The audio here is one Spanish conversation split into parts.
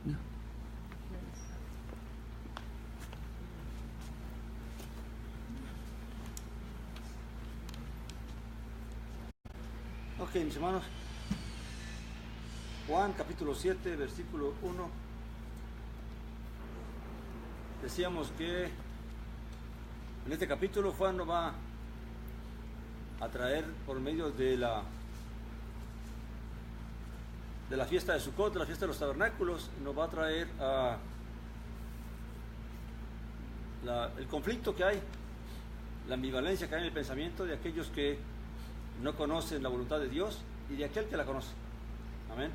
No. Ok, mis hermanos. Juan capítulo 7, versículo 1. Decíamos que en este capítulo Juan nos va a traer por medio de la fiesta de Sukkot, de la fiesta de los tabernáculos, nos va a traer el conflicto que hay, la ambivalencia que hay en el pensamiento de aquellos que no conocen la voluntad de Dios y de aquel que la conoce. Amén.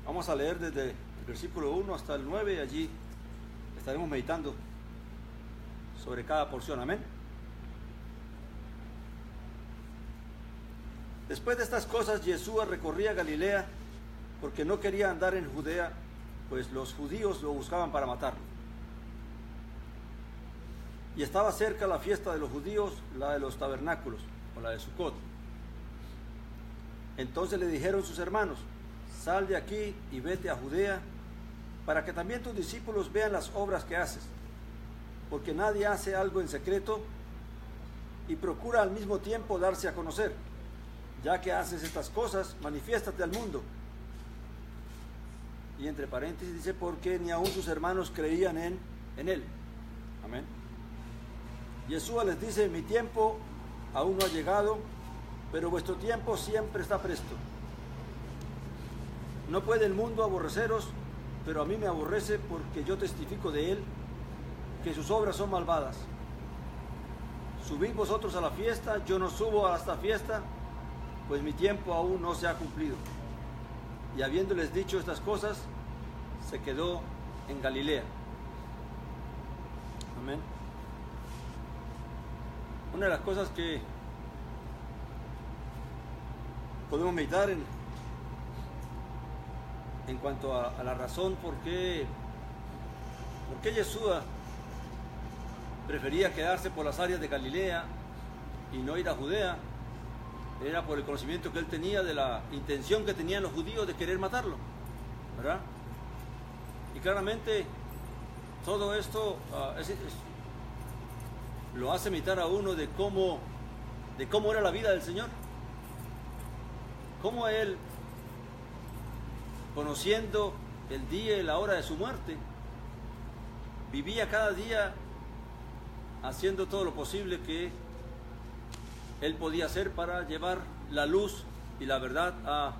Vamos a leer desde el versículo 1 hasta el 9, allí estaremos meditando sobre cada porción. Amén. Después de estas cosas, Yeshua recorría Galilea porque no quería andar en Judea, pues los judíos lo buscaban para matarlo. Y estaba cerca la fiesta de los judíos, la de los tabernáculos, o la de Sukkot. Entonces le dijeron sus hermanos: sal de aquí y vete a Judea, para que también tus discípulos vean las obras que haces, porque nadie hace algo en secreto y procura al mismo tiempo darse a conocer. Ya que haces estas cosas, manifiéstate al mundo. Y entre paréntesis dice, porque ni aun sus hermanos creían en él. Amén. Yeshua les dice: mi tiempo aún no ha llegado, pero vuestro tiempo siempre está presto. No puede el mundo aborreceros, pero a mí me aborrece, porque yo testifico de él que sus obras son malvadas. Subid vosotros a la fiesta, yo no subo a esta fiesta, pues mi tiempo aún no se ha cumplido. Y habiéndoles dicho estas cosas, se quedó en Galilea. Amén. Una de las cosas que podemos meditar en cuanto a la razón por qué Yeshua prefería quedarse por las áreas de Galilea y no ir a Judea, era por el conocimiento que él tenía de la intención que tenían los judíos de querer matarlo, ¿verdad? Y claramente todo esto lo hace meditar a uno de cómo era la vida del Señor, cómo él, conociendo el día y la hora de su muerte, vivía cada día haciendo todo lo posible que él podía hacer para llevar la luz y la verdad a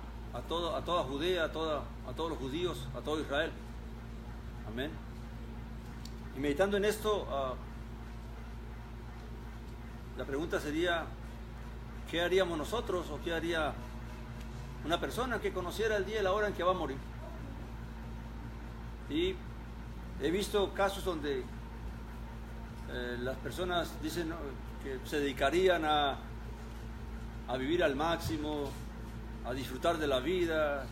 toda Judea, a todos los judíos, a todo Israel. Amén. Y meditando en esto, la pregunta sería: ¿qué haríamos nosotros o qué haría una persona que conociera el día y la hora en que va a morir? Y he visto casos donde las personas dicen, ¿no?, que se dedicarían a vivir al máximo, a disfrutar de la vida,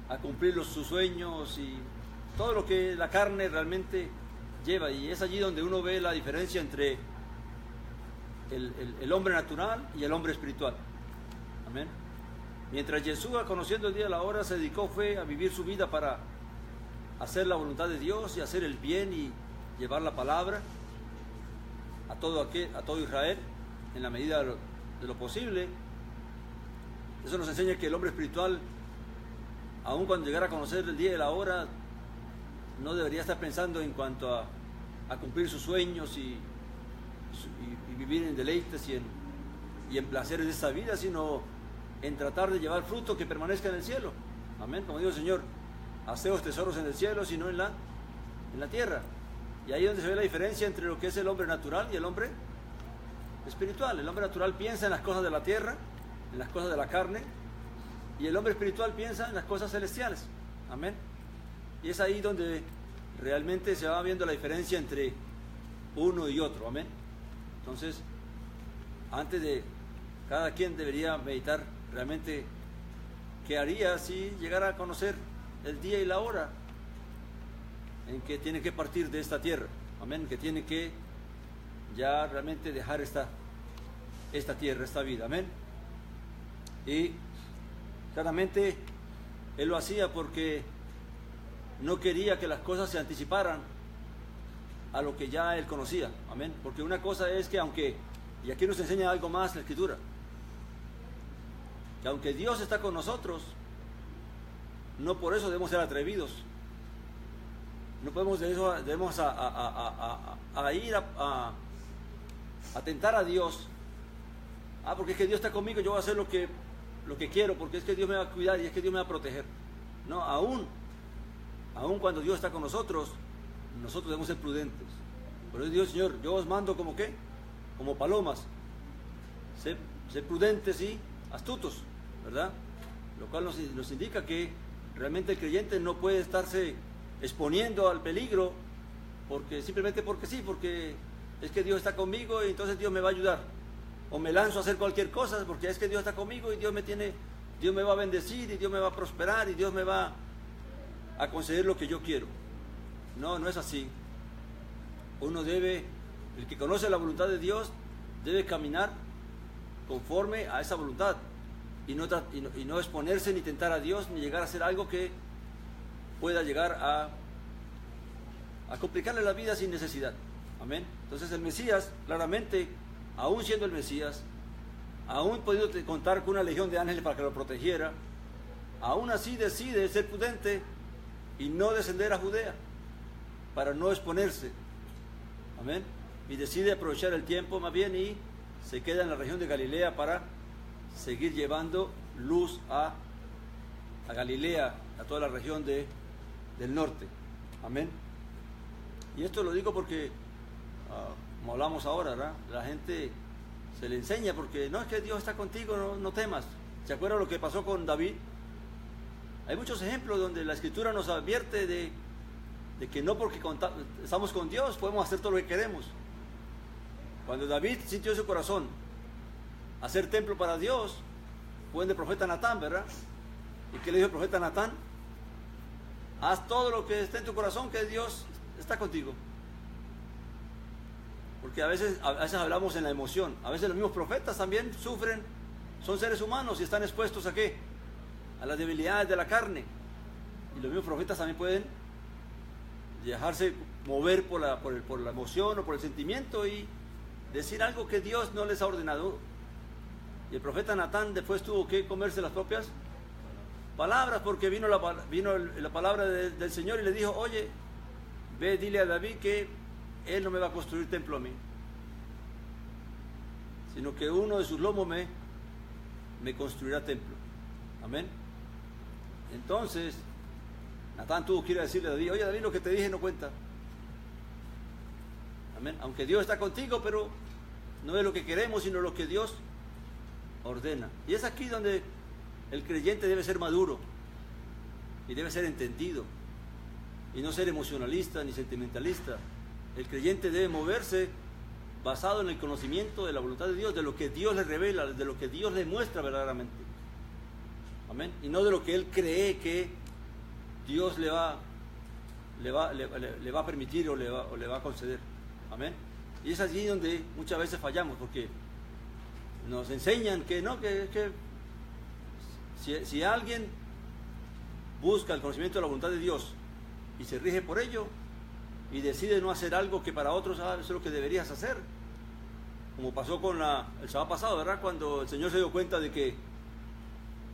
a cumplir sus sueños y todo lo que la carne realmente lleva. Y es allí donde uno ve la diferencia entre el hombre natural y el hombre espiritual. Amén. Mientras Yeshua, conociendo el día y la hora, se dedicó fue a vivir su vida para hacer la voluntad de Dios y hacer el bien y llevar la palabra a todo Israel en la medida de lo posible. Eso nos enseña que el hombre espiritual, aun cuando llegara a conocer el día y la hora, no debería estar pensando en cuanto a cumplir sus sueños y vivir en deleites y en placeres de esta vida, sino en tratar de llevar fruto que permanezca en el cielo. Amén. Como dijo el Señor: haceos tesoros en el cielo, sino en la tierra. Y ahí es donde se ve la diferencia entre lo que es el hombre natural y el hombre espiritual. El hombre natural piensa en las cosas de la tierra, en las cosas de la carne, y el hombre espiritual piensa en las cosas celestiales. Amén. Y es ahí donde realmente se va viendo la diferencia entre uno y otro. Amén. Entonces, antes de cada quien debería meditar realmente qué haría si llegara a conocer el día y la hora en que tiene que partir de esta tierra. Amén. Que tiene que ya realmente dejar esta tierra, esta vida. Amén. Y claramente él lo hacía porque no quería que las cosas se anticiparan a lo que ya él conocía. Amén. Porque una cosa es que y aquí nos enseña algo más la Escritura, que aunque Dios está con nosotros, no por eso debemos ser atrevidos. No podemos debemos ir a tentar a Dios. Porque es que Dios está conmigo, yo voy a hacer lo que quiero, porque es que Dios me va a cuidar y es que Dios me va a proteger. No, aún cuando Dios está con nosotros debemos ser prudentes. Por eso Dios, Señor, yo os mando como ¿qué? Como palomas. Ser prudentes y astutos, ¿verdad? Lo cual nos indica que realmente el creyente no puede estarse exponiendo al peligro simplemente porque sí, porque es que Dios está conmigo y entonces Dios me va a ayudar. O me lanzo a hacer cualquier cosa porque es que Dios está conmigo y Dios me va a bendecir y Dios me va a prosperar y Dios me va a conceder lo que yo quiero. No, no es así. El que conoce la voluntad de Dios debe caminar conforme a esa voluntad y no exponerse ni tentar a Dios ni llegar a hacer algo que pueda llegar a complicarle la vida sin necesidad. Amén. Entonces el Mesías, claramente, aún siendo el Mesías, aún pudiendo contar con una legión de ángeles para que lo protegiera, aún así decide ser prudente y no descender a Judea para no exponerse. Amén. Y decide aprovechar el tiempo más bien y se queda en la región de Galilea para seguir llevando luz a Galilea, a toda la región del norte. Amén. Y esto lo digo porque, como hablamos ahora, ¿verdad? La gente se le enseña porque no, es que Dios está contigo, no temas. ¿Se acuerdan lo que pasó con David? Hay muchos ejemplos donde la Escritura nos advierte de que no porque estamos con Dios podemos hacer todo lo que queremos. Cuando David sintió en su corazón hacer templo para Dios, fue en el profeta Natán, ¿verdad? ¿Y qué le dijo el profeta Natán? Haz todo lo que esté en tu corazón, que Dios está contigo. Porque a veces hablamos en la emoción. A veces los mismos profetas también sufren, son seres humanos y están expuestos ¿a qué? A las debilidades de la carne. Y los mismos profetas también pueden dejarse mover por la emoción o por el sentimiento y decir algo que Dios no les ha ordenado. Y el profeta Natán después tuvo que comerse las propias palabras, porque vino la palabra del Señor y le dijo: oye, ve, dile a David que él no me va a construir templo a mí, sino que uno de sus lomos me construirá templo. Amén. Entonces Natán tuvo que ir a decirle a David: oye, David, lo que te dije no cuenta. Amén. Aunque Dios está contigo, pero no es lo que queremos, sino lo que Dios ordena. Y es aquí donde el creyente debe ser maduro y debe ser entendido y no ser emocionalista ni sentimentalista. El creyente debe moverse basado en el conocimiento de la voluntad de Dios, de lo que Dios le revela, de lo que Dios le muestra verdaderamente. Amén. Y no de lo que él cree que Dios le va a permitir o le va a conceder. Amén. Y es allí donde muchas veces fallamos, porque nos enseñan que no, que si alguien busca el conocimiento de la voluntad de Dios y se rige por ello y decide no hacer algo que para otros eso es lo que deberías hacer, como pasó el sábado pasado, ¿verdad? Cuando el Señor se dio cuenta de que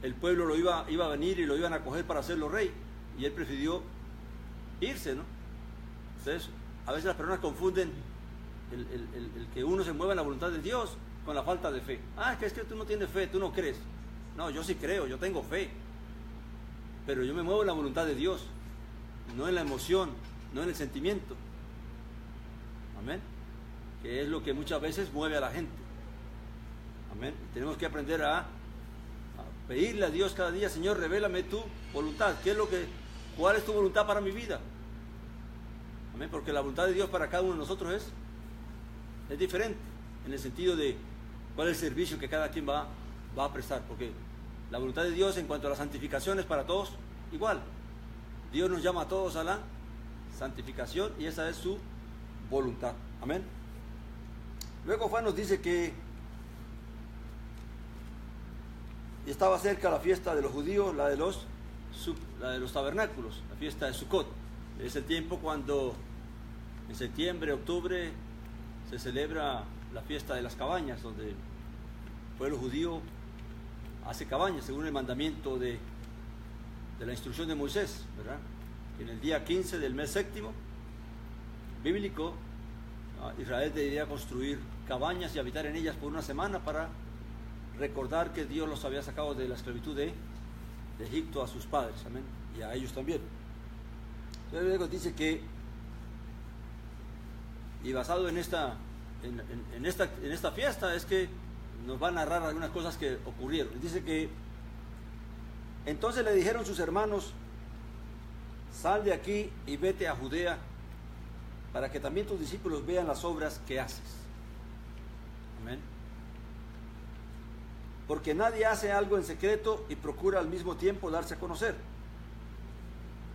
el pueblo iba a venir y lo iban a coger para hacerlo rey, y él prefirió irse, ¿no? Entonces, a veces las personas confunden el que uno se mueva en la voluntad de Dios con la falta de fe. Es que tú no tienes fe, tú no crees. No, yo sí creo, yo tengo fe, pero yo me muevo en la voluntad de Dios, no en la emoción, no en el sentimiento. Amén. Que es lo que muchas veces mueve a la gente. Amén. Tenemos que aprender a pedirle a Dios cada día: Señor, revélame tu voluntad. ¿Cuál es tu voluntad para mi vida? Amén. Porque la voluntad de Dios para cada uno de nosotros es diferente, en el sentido de cuál es el servicio que cada quien va a prestar. Porque la voluntad de Dios en cuanto a la santificación es para todos igual. Dios nos llama a todos a la santificación y esa es su voluntad. Amén. Luego Juan nos dice que estaba cerca la fiesta de los judíos, la de los la de los tabernáculos, la fiesta de Sukkot. Es el tiempo cuando en septiembre, octubre se celebra la fiesta de las cabañas, donde el pueblo judío hace cabañas según el mandamiento de la instrucción de Moisés, ¿verdad? En el día 15 del mes séptimo bíblico, Israel debería construir cabañas y habitar en ellas por una semana para recordar que Dios los había sacado de la esclavitud de Egipto a sus padres, amén, y a ellos también. Entonces luego dice que, y basado en esta fiesta, es que nos va a narrar algunas cosas que ocurrieron. Dice que entonces le dijeron sus hermanos: sal de aquí y vete a Judea, para que también tus discípulos vean las obras que haces. Amén. Porque nadie hace algo en secreto y procura al mismo tiempo darse a conocer.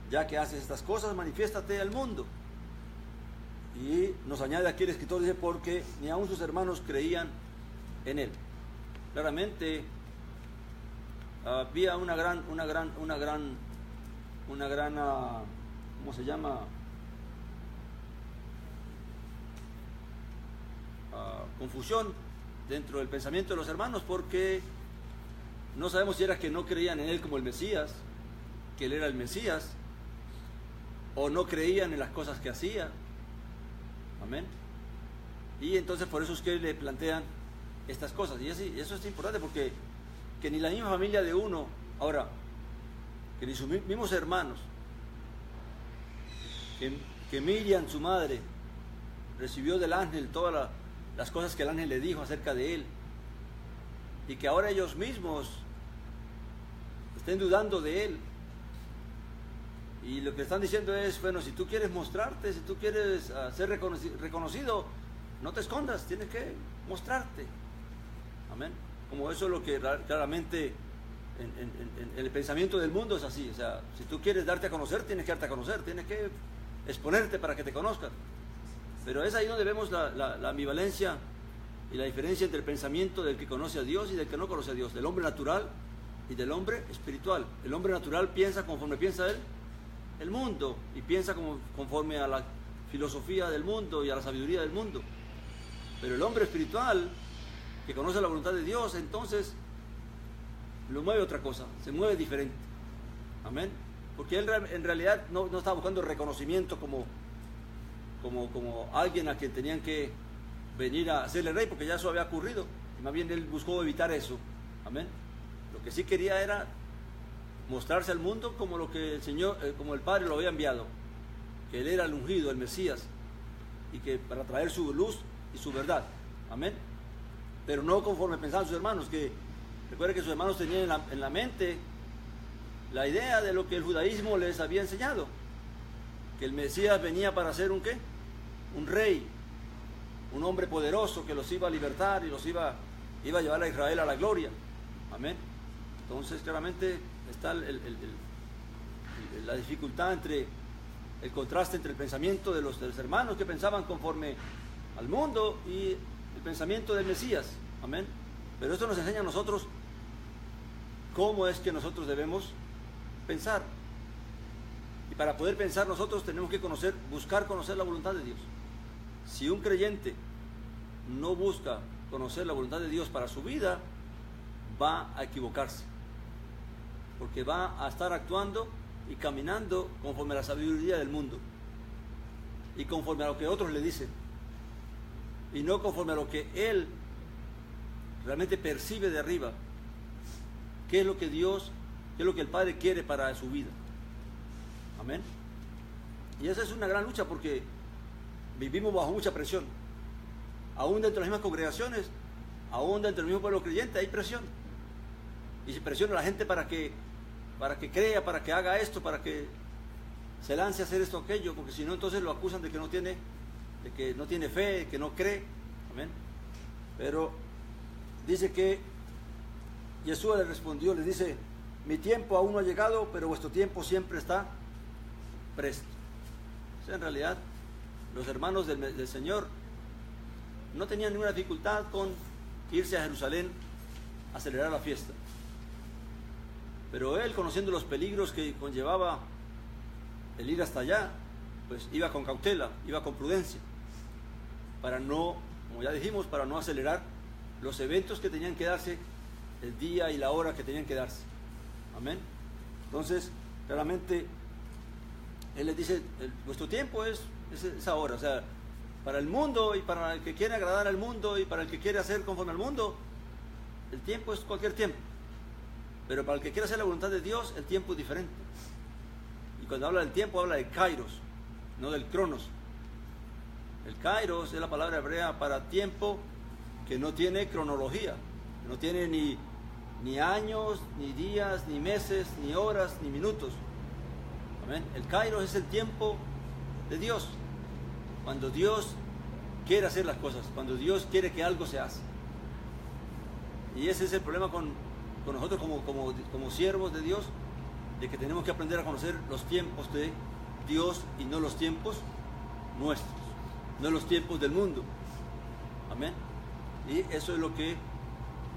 Ya que haces estas cosas, manifiéstate al mundo. Y nos añade aquí el escritor, dice, porque ni aun sus hermanos creían en él. Claramente había una gran ¿cómo se llama? Confusión dentro del pensamiento de los hermanos, porque no sabemos si era que no creían en él como el Mesías, que él era el Mesías, o no creían en las cosas que hacía. Amén. Y entonces por eso es que le plantean estas cosas. Y eso es importante, porque que ni la misma familia de uno, ahora, que ni sus mismos hermanos, que Miriam, su madre, recibió del ángel todas las cosas que el ángel le dijo acerca de él, y que ahora ellos mismos estén dudando de él. Y lo que están diciendo es, bueno, si tú quieres mostrarte, si tú quieres ser reconocido, no te escondas, tienes que mostrarte. Amén. Como eso es lo que claramente en el pensamiento del mundo es así. O sea, si tú quieres darte a conocer, tienes que darte a conocer, tienes que exponerte para que te conozcan. Pero es ahí donde vemos la ambivalencia y la diferencia entre el pensamiento del que conoce a Dios y del que no conoce a Dios, del hombre natural y del hombre espiritual. El hombre natural piensa conforme piensa el mundo, y piensa conforme a la filosofía del mundo y a la sabiduría del mundo. Pero el hombre espiritual, que conoce la voluntad de Dios, entonces lo mueve otra cosa, se mueve diferente. Amén. Porque él en realidad no estaba buscando reconocimiento como alguien a quien tenían que venir a hacerle rey, porque ya eso había ocurrido, y más bien él buscó evitar eso. Amén. Lo que sí quería era mostrarse al mundo como lo que el Señor, como el Padre lo había enviado, que él era el ungido, el Mesías, y que para traer su luz y su verdad. Amén. Pero no conforme pensaban sus hermanos, que recuerden que sus hermanos tenían en la mente la idea de lo que el judaísmo les había enseñado, que el Mesías venía para ser un rey, un hombre poderoso que los iba a libertar y los iba a llevar a Israel a la gloria. Amén. Entonces claramente está la dificultad entre el contraste entre el pensamiento de los hermanos que pensaban conforme al mundo y el pensamiento del Mesías. Amén. Pero esto nos enseña a nosotros cómo es que nosotros debemos pensar. Y para poder pensar nosotros tenemos que buscar conocer la voluntad de Dios. Si un creyente no busca conocer la voluntad de Dios para su vida, va a equivocarse, porque va a estar actuando y caminando conforme a la sabiduría del mundo y conforme a lo que otros le dicen, y no conforme a lo que él realmente percibe de arriba, qué es lo que Dios, qué es lo que el Padre quiere para su vida. Amén. Y esa es una gran lucha, porque vivimos bajo mucha presión, aún dentro de las mismas congregaciones, aún dentro del mismo pueblo creyente hay presión, y se presiona a la gente para que crea, para que haga esto, para que se lance a hacer esto o aquello, porque si no, entonces lo acusan de que no tiene fe, que no cree. Amén. Pero dice que Jesús le respondió, les dice: mi tiempo aún no ha llegado, pero vuestro tiempo siempre está presto. O sea, en realidad los hermanos del Señor no tenían ninguna dificultad con irse a Jerusalén a celebrar la fiesta. Pero él, conociendo los peligros que conllevaba el ir hasta allá, pues iba con cautela, iba con prudencia, para no, como ya dijimos, para no acelerar los eventos que tenían que darse, el día y la hora que tenían que darse. Amén. Entonces, claramente, él les dice, vuestro tiempo es esa hora. O sea, para el mundo y para el que quiere agradar al mundo y para el que quiere hacer conforme al mundo, el tiempo es cualquier tiempo. Pero para el que quiere hacer la voluntad de Dios, el tiempo es diferente. Y cuando habla del tiempo, habla de kairos, no del cronos. El kairos es la palabra hebrea para tiempo que no tiene cronología, no tiene ni años, ni días, ni meses, ni horas, ni minutos. Amén. El kairos es el tiempo de Dios. Cuando Dios quiere hacer las cosas, cuando Dios quiere que algo se hace. Y ese es el problema con nosotros como siervos de Dios, de que tenemos que aprender a conocer los tiempos de Dios y no los tiempos nuestros, no los tiempos del mundo. Amén. Y eso es lo que,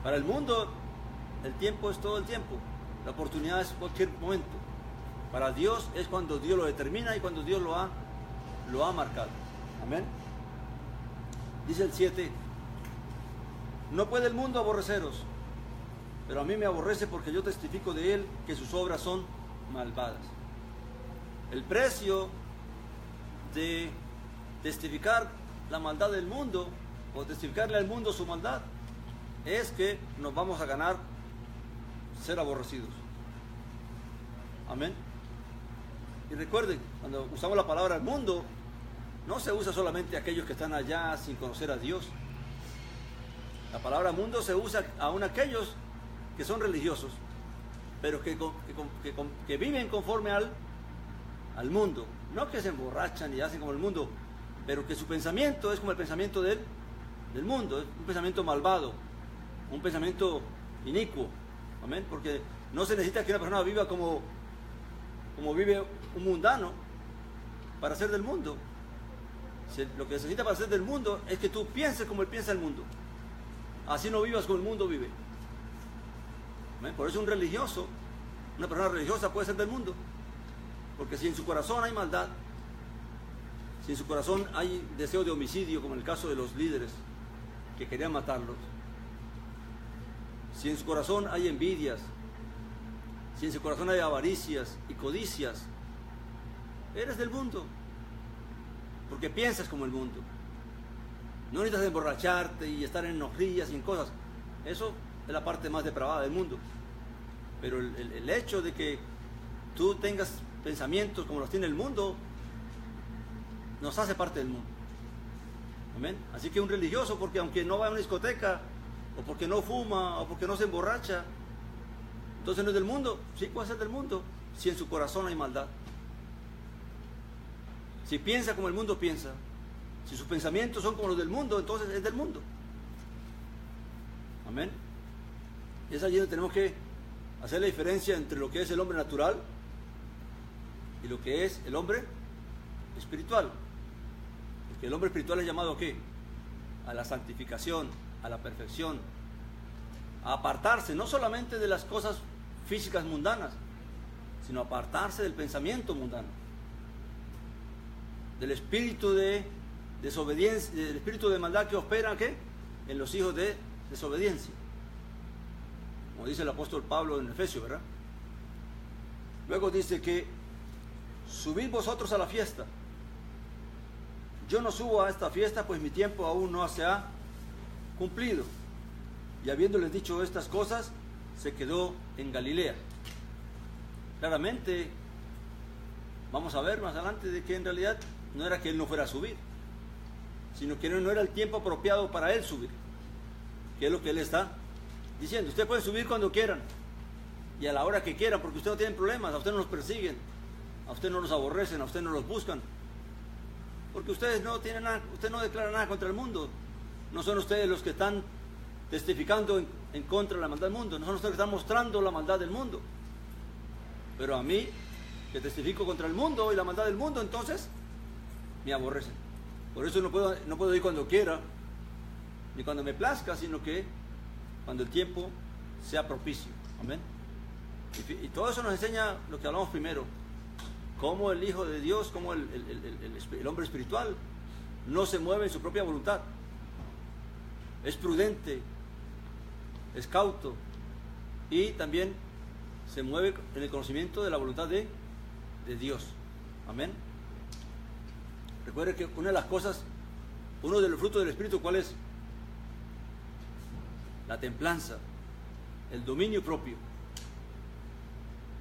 para el mundo, el tiempo es todo el tiempo, la oportunidad es cualquier momento. Para Dios es cuando Dios lo determina y cuando Dios lo ha marcado. Amén. Dice el 7, no puede el mundo aborreceros, pero a mí me aborrece porque yo testifico de él que sus obras son malvadas. El precio de testificar la maldad del mundo, o testificarle al mundo su maldad, es que nos vamos a ganar ser aborrecidos. Amén. Y recuerden, cuando usamos la palabra mundo, no se usa solamente a aquellos que están allá sin conocer a Dios. La palabra mundo se usa aún a aquellos que son religiosos, pero que viven conforme al mundo. No que se emborrachan y hacen como el mundo, pero que su pensamiento es como el pensamiento del mundo, es un pensamiento malvado, un pensamiento inicuo. Amén. Porque no se necesita que una persona viva como vive un mundano para ser del mundo. Lo que se necesita para ser del mundo es que tú pienses como él piensa el mundo. Así no vivas como el mundo vive. Amén. Por eso un religioso, una persona religiosa puede ser del mundo. Porque si en su corazón hay maldad, si en su corazón hay deseo de homicidio, como en el caso de los líderes que querían matarlos, si en su corazón hay envidias, si en su corazón hay avaricias y codicias, eres del mundo, porque piensas como el mundo. No necesitas emborracharte y estar en enojías y en cosas. Eso es la parte más depravada del mundo. Pero el hecho de que tú tengas pensamientos como los tiene el mundo, nos hace parte del mundo. Amén. Así que un religioso, porque aunque no va a una discoteca, o porque no fuma, o porque no se emborracha, entonces no es del mundo. Sí puede ser del mundo, si en su corazón hay maldad. Si piensa como el mundo piensa, si sus pensamientos son como los del mundo, entonces es del mundo. Amén. Es allí donde tenemos que hacer la diferencia entre lo que es el hombre natural y lo que es el hombre espiritual. Porque el hombre espiritual es llamado ¿a qué? A la santificación, a la perfección, a apartarse no solamente de las cosas físicas mundanas, sino apartarse del pensamiento mundano, del espíritu de desobediencia, del espíritu de maldad que opera ¿qué? En los hijos de desobediencia, como dice el apóstol Pablo en Efesios, ¿verdad? Luego dice que subid vosotros a la fiesta. Yo no subo a esta fiesta, pues mi tiempo aún no se ha cumplido. Y habiéndoles dicho estas cosas, se quedó en Galilea. Claramente, vamos a ver más adelante de que en realidad no era que él no fuera a subir, sino que no era el tiempo apropiado para él subir, que es lo que él está diciendo. Ustedes pueden subir cuando quieran y a la hora que quieran, porque ustedes no tienen problemas, a ustedes no los persiguen, a ustedes no los aborrecen, a ustedes no los buscan, porque ustedes no tienen nada, ustedes no declaran nada contra el mundo. No son ustedes los que están testificando en contra de la maldad del mundo, no son ustedes que están mostrando la maldad del mundo. Pero a mí, que testifico contra el mundo y la maldad del mundo, entonces me aborrecen. Por eso no puedo ir cuando quiera, ni cuando me plazca, sino que cuando el tiempo sea propicio. Amén. Y todo eso nos enseña lo que hablamos primero, cómo el Hijo de Dios, cómo el hombre espiritual no se mueve en su propia voluntad. Es prudente, es cauto y también se mueve en el conocimiento de la voluntad de Dios. Amén. Recuerde que una de las cosas, uno de los frutos del Espíritu, ¿cuál es? La templanza, el dominio propio.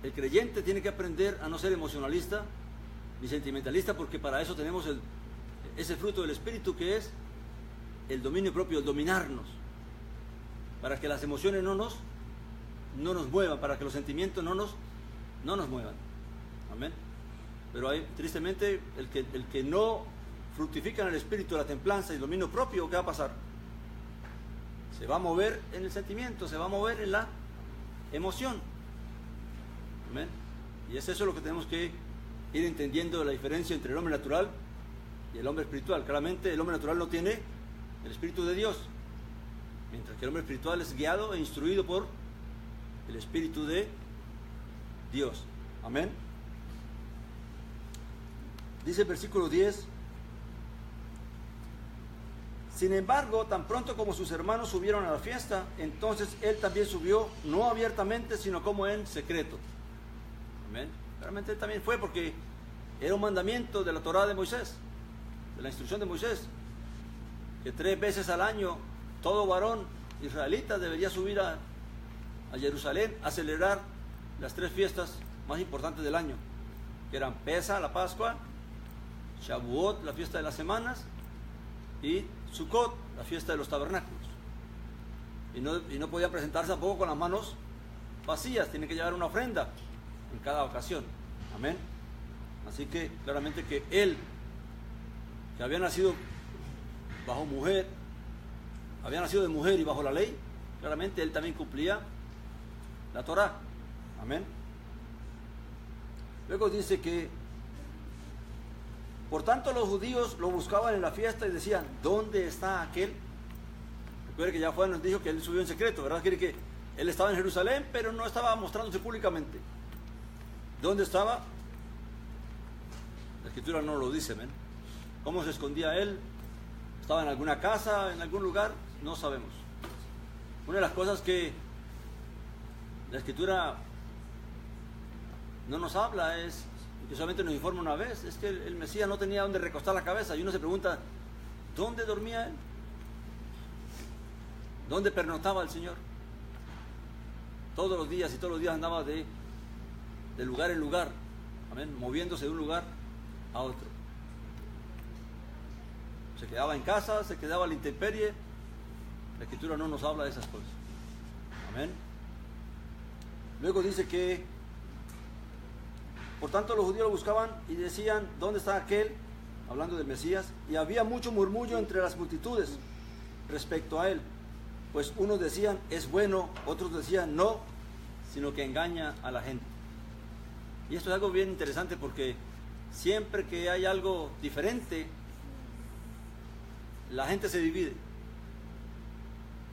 El creyente tiene que aprender a no ser emocionalista ni sentimentalista, porque para eso tenemos ese fruto del Espíritu, que es el dominio propio, el dominarnos, para que las emociones no nos muevan, para que los sentimientos no nos muevan. Amén. Pero hay, tristemente, el que no fructifica en el Espíritu la templanza y el dominio propio, ¿qué va a pasar? Se va a mover en el sentimiento, se va a mover en la emoción. Amén. Y es eso lo que tenemos que ir entendiendo, la diferencia entre el hombre natural y el hombre espiritual. Claramente el hombre natural no tiene el Espíritu de Dios, mientras que el hombre espiritual es guiado e instruido por el Espíritu de Dios. Amén. Dice el versículo 10: sin embargo, tan pronto como sus hermanos subieron a la fiesta, entonces él también subió, no abiertamente, sino como en secreto. Amén. Realmente él también fue, porque era un mandamiento de la Torá de Moisés, de la instrucción de Moisés, que 3 veces al año todo varón israelita debería subir a Jerusalén a celebrar las 3 fiestas más importantes del año, que eran Pesa, la Pascua, Shavuot, la fiesta de las semanas, y Sukkot, la fiesta de los tabernáculos. Y no podían presentarse tampoco con las manos vacías, tienen que llevar una ofrenda en cada ocasión. Amén. Así que claramente que él, que había nacido bajo mujer, había nacido de mujer y bajo la ley, claramente él también cumplía la Torá. Amén. Luego dice que por tanto los judíos lo buscaban en la fiesta y decían: ¿dónde está aquel? Recuerde que ya Juan nos dijo que él subió en secreto, ¿verdad? Quiere que él estaba en Jerusalén, pero no estaba mostrándose públicamente. ¿Dónde estaba? La Escritura no lo dice, ¿ven? ¿Cómo se escondía él? ¿Estaba en alguna casa, en algún lugar? No sabemos. Una de las cosas que la Escritura no nos habla es, que solamente nos informa una vez, es que el Mesías no tenía donde recostar la cabeza, y uno se pregunta: ¿dónde dormía él? ¿Dónde pernoctaba el Señor? Todos los días andaba de lugar en lugar, amén, moviéndose de un lugar a otro. Se quedaba en casa, se quedaba a la intemperie. La Escritura no nos habla de esas cosas. Amén. Luego dice que por tanto los judíos lo buscaban y decían: ¿dónde está aquel? Hablando del Mesías. Y había mucho murmullo entre las multitudes respecto a él, pues unos decían: es bueno, otros decían: no, sino que engaña a la gente. Y esto es algo bien interesante, porque siempre que hay algo diferente, la gente se divide.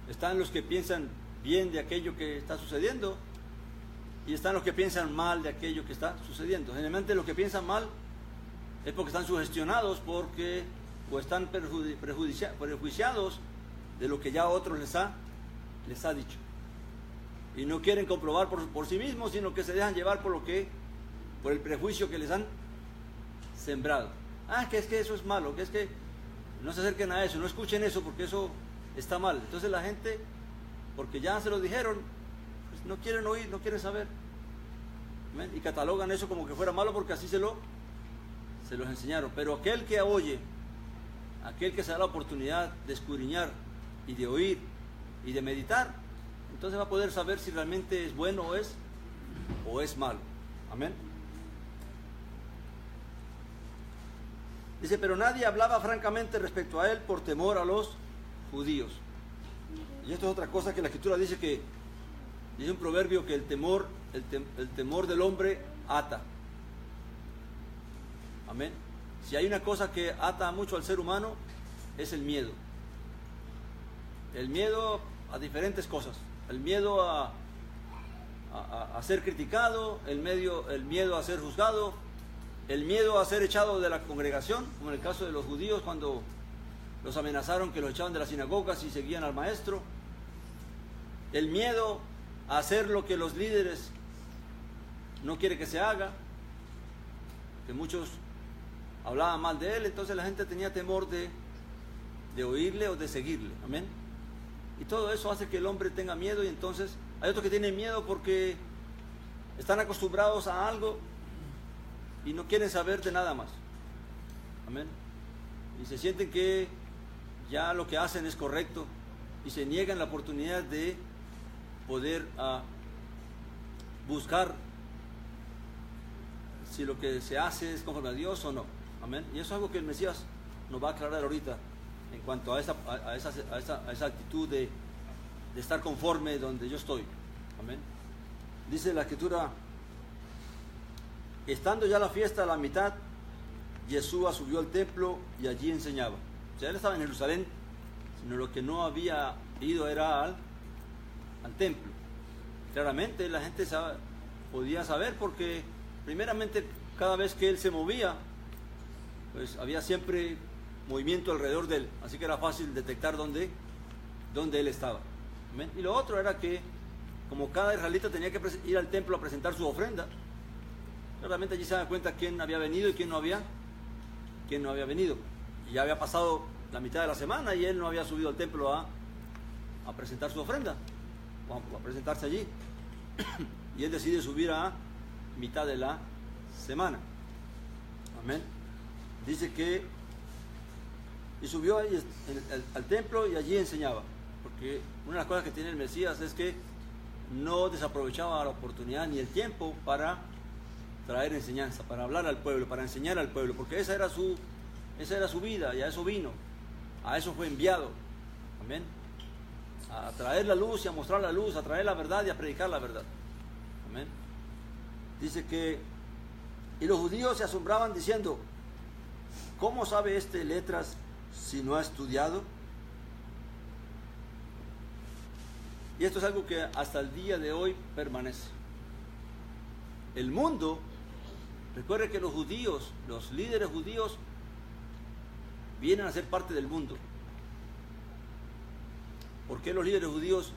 Están los que piensan bien de aquello que está sucediendo, y están los que piensan mal de aquello que está sucediendo. Generalmente los que piensan mal es porque están sugestionados, o están prejuiciados de lo que ya otros les ha dicho, y no quieren comprobar por sí mismos, sino que se dejan llevar por el prejuicio que les han sembrado. Que es que eso es malo, que es que no se acerquen a eso, no escuchen eso, porque eso está mal. Entonces la gente, porque ya se lo dijeron, pues no quieren oír, no quieren saber. ¿Ven? Y catalogan eso como que fuera malo, porque así se los enseñaron. Pero aquel que oye, aquel que se da la oportunidad de escudriñar y de oír y de meditar, entonces va a poder saber si realmente es bueno o es malo. Amén. Dice: pero nadie hablaba francamente respecto a él por temor a los judíos. Y esto es otra cosa que la Escritura dice, que dice un proverbio que el temor del hombre ata. Amén. Si hay una cosa que ata mucho al ser humano, es el miedo. El miedo a diferentes cosas. El miedo a a ser criticado, el miedo a ser juzgado, el miedo a ser echado de la congregación, como en el caso de los judíos cuando los amenazaron que los echaban de las sinagogas y seguían al maestro, el miedo a hacer lo que los líderes no quieren que se haga, que muchos hablaban mal de él, entonces la gente tenía temor de oírle o de seguirle, amén. Y todo eso hace que el hombre tenga miedo, y entonces hay otros que tienen miedo porque están acostumbrados a algo y no quieren saber de nada más, amén. Y se sienten que ya lo que hacen es correcto y se niegan la oportunidad de poder buscar si lo que se hace es conforme a Dios o no, amén. Y eso es algo que el Mesías nos va a aclarar ahorita en cuanto a esa actitud de estar conforme donde yo estoy, amén. Dice la Escritura: estando ya la fiesta a la mitad, Yeshua subió al templo y allí enseñaba. O sea, él estaba en Jerusalén, sino lo que no había ido era al templo. Claramente la gente podía saber, porque primeramente cada vez que él se movía, pues había siempre movimiento alrededor de él, así que era fácil detectar dónde él estaba. ¿Amén? Y lo otro era que, como cada israelita tenía que ir al templo a presentar su ofrenda, claramente allí se da cuenta quién había venido y quién no había venido. Y ya había pasado la mitad de la semana y él no había subido al templo a presentar su ofrenda, o a presentarse allí. Y él decide subir a mitad de la semana. Amén. Dice que y subió ahí al templo y allí enseñaba, porque una de las cosas que tiene el Mesías es que no desaprovechaba la oportunidad ni el tiempo para traer enseñanza, para hablar al pueblo, para enseñar al pueblo, porque esa era su vida, y a eso vino, a eso fue enviado, amén, a traer la luz y a mostrar la luz, a traer la verdad y a predicar la verdad, amén. Dice que, y los judíos se asombraban diciendo: ¿cómo sabe este letras si no ha estudiado? Y esto es algo que hasta el día de hoy permanece. El mundo, recuerde que los judíos, los líderes judíos, vienen a ser parte del mundo. ¿Por qué los líderes judíos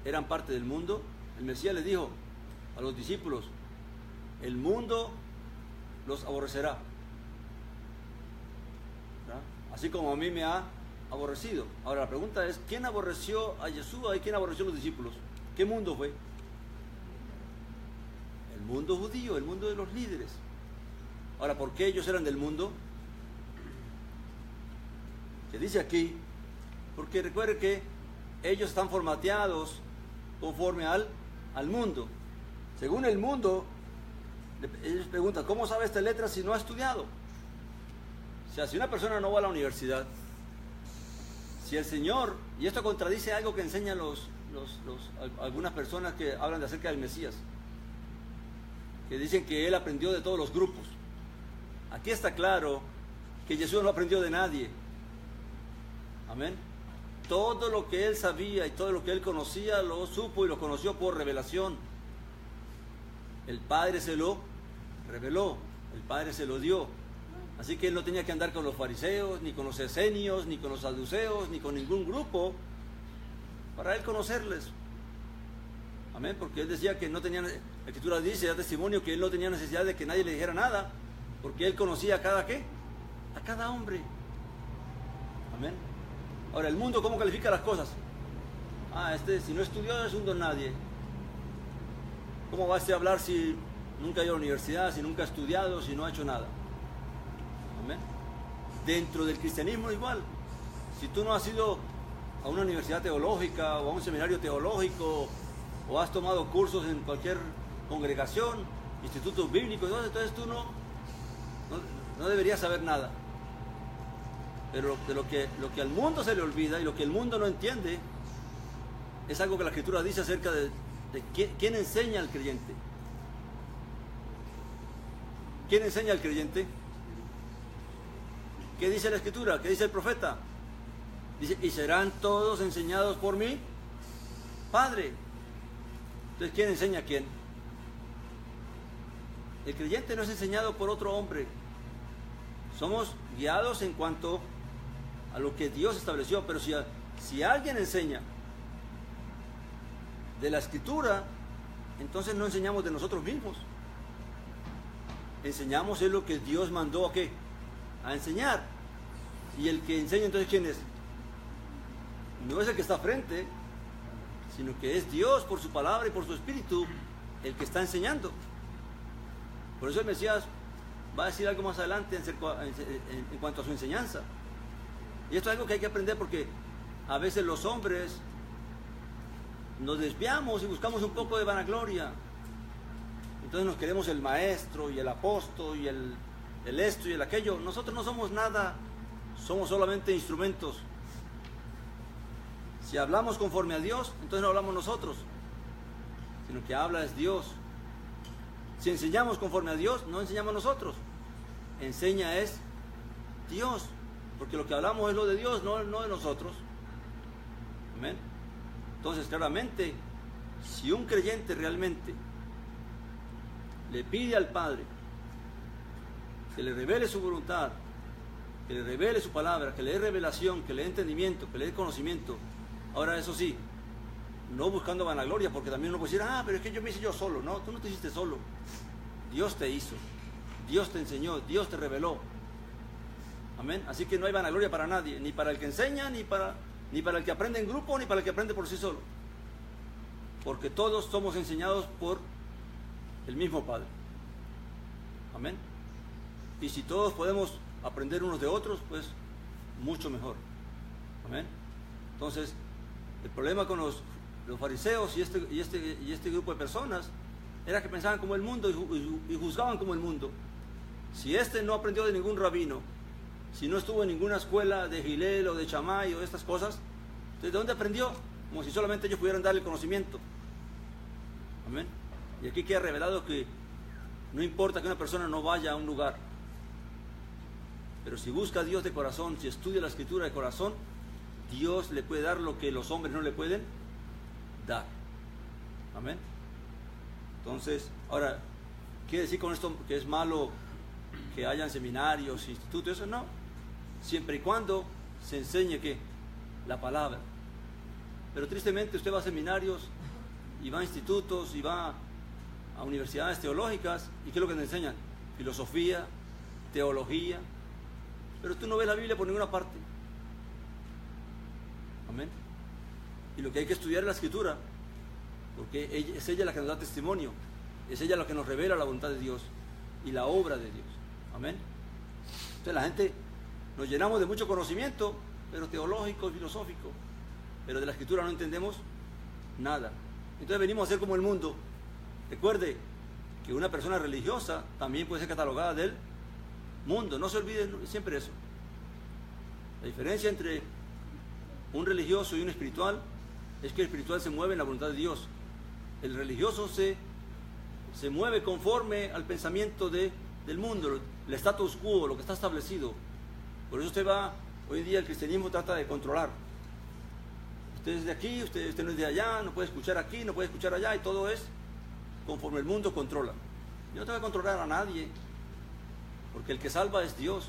eran parte del mundo? El Mesías les dijo a los discípulos: el mundo los aborrecerá, ¿verdad? Así como a mí me ha aborrecido. Ahora la pregunta es: ¿quién aborreció a Yeshua y quién aborreció a los discípulos? ¿Qué mundo fue? El mundo judío, el mundo de los líderes. Ahora, ¿por qué ellos eran del mundo? Se dice aquí, porque recuerde que ellos están formateados conforme al mundo. Según el mundo, ellos preguntan: ¿cómo sabe esta letra si no ha estudiado? O sea, si una persona no va a la universidad, si el Señor, y esto contradice algo que enseñan algunas personas que hablan de acerca del Mesías, que dicen que él aprendió de todos los grupos. Aquí está claro que Jesús no aprendió de nadie. Amén. Todo lo que él sabía y todo lo que él conocía lo supo y lo conoció por revelación. El Padre se lo reveló, el Padre se lo dio. Así que él no tenía que andar con los fariseos, ni con los esenios, ni con los saduceos, ni con ningún grupo para él conocerles. Amén, porque él decía que no tenía, la Escritura dice, da testimonio que él no tenía necesidad de que nadie le dijera nada, porque él conocía a cada ¿qué? A cada hombre. Amén. Ahora, el mundo, ¿cómo califica las cosas? Si no estudió es un don nadie. ¿Cómo va a hablar si nunca ha ido a la universidad, si nunca ha estudiado, si no ha hecho nada? Amén. Dentro del cristianismo igual. Si tú no has ido a una universidad teológica o a un seminario teológico o has tomado cursos en cualquier congregación, institutos bíblicos, entonces tú no deberías saber nada. Pero de lo que al mundo se le olvida y lo que el mundo no entiende es algo que la Escritura dice acerca de quién enseña al creyente. ¿Quién enseña al creyente? ¿Qué dice la Escritura? ¿Qué dice el profeta? Dice: y serán todos enseñados por mi Padre. Entonces, ¿quién enseña a quién? El creyente no es enseñado por otro hombre. Somos guiados en cuanto a lo que Dios estableció, pero si alguien enseña de la Escritura, entonces no enseñamos de nosotros mismos. Enseñamos es lo que Dios mandó ¿a qué? A enseñar. Y el que enseña entonces ¿quién es? No es el que está frente, sino que es Dios por su palabra y por su Espíritu el que está enseñando. Por eso el Mesías va a decir algo más adelante en cuanto a su enseñanza. Y esto es algo que hay que aprender, porque a veces los hombres nos desviamos y buscamos un poco de vanagloria. Entonces nos queremos el maestro y el apóstol y el esto y el aquello. Nosotros no somos nada, somos solamente instrumentos. Si hablamos conforme a Dios, entonces no hablamos nosotros, sino que habla es Dios. Si enseñamos conforme a Dios, no enseñamos nosotros. Enseña es Dios, porque lo que hablamos es lo de Dios, no de nosotros. Amén. Entonces, claramente, si un creyente realmente le pide al Padre que le revele su voluntad, que le revele su palabra, que le dé revelación, que le dé entendimiento, que le dé conocimiento, ahora eso sí, no buscando vanagloria, porque también uno puede decir, pero es que yo me hice yo solo. No, tú no te hiciste solo. Dios te hizo, Dios te enseñó, Dios te reveló. Amén. Así que no hay vanagloria para nadie, ni para el que enseña, ni para el que aprende en grupo, ni para el que aprende por sí solo. Porque todos somos enseñados por el mismo Padre. Amén. Y si todos podemos aprender unos de otros, pues mucho mejor. Amén. Entonces, el problema con los fariseos y este grupo de personas era que pensaban como el mundo y juzgaban como el mundo. Si no aprendió de ningún rabino, si no estuvo en ninguna escuela de Gilel o de Shammai o de estas cosas, entonces ¿de dónde aprendió? Como si solamente ellos pudieran darle conocimiento. Amén. Y aquí queda revelado que no importa que una persona no vaya a un lugar, pero si busca a Dios de corazón, si estudia la Escritura de corazón, Dios le puede dar lo que los hombres no le pueden dar. Amén. Entonces, ahora, ¿quiere decir con esto que es malo que hayan seminarios, institutos? Eso no. Siempre y cuando se enseñe ¿qué? La palabra. Pero tristemente usted va a seminarios y va a institutos y va a universidades teológicas, ¿y qué es lo que te enseñan? Filosofía, teología, pero tú no ves la Biblia por ninguna parte. Amén. Y lo que hay que estudiar es la Escritura, porque es ella la que nos da testimonio, es ella la que nos revela la voluntad de Dios y la obra de Dios. Amén. Entonces la gente nos llenamos de mucho conocimiento, pero teológico y filosófico, pero de la Escritura no entendemos nada. Entonces venimos a ser como el mundo. Recuerde que una persona religiosa también puede ser catalogada del mundo. No se olvide siempre eso. La diferencia entre un religioso y un espiritual es que el espiritual se mueve en la voluntad de Dios. El religioso se mueve conforme al pensamiento del mundo, el status quo, lo que está establecido. Por eso hoy en día el cristianismo trata de controlar. Usted es de aquí, usted no es de allá, no puede escuchar aquí, no puede escuchar allá, y todo es conforme el mundo controla. Yo no tengo que controlar a nadie, porque el que salva es Dios,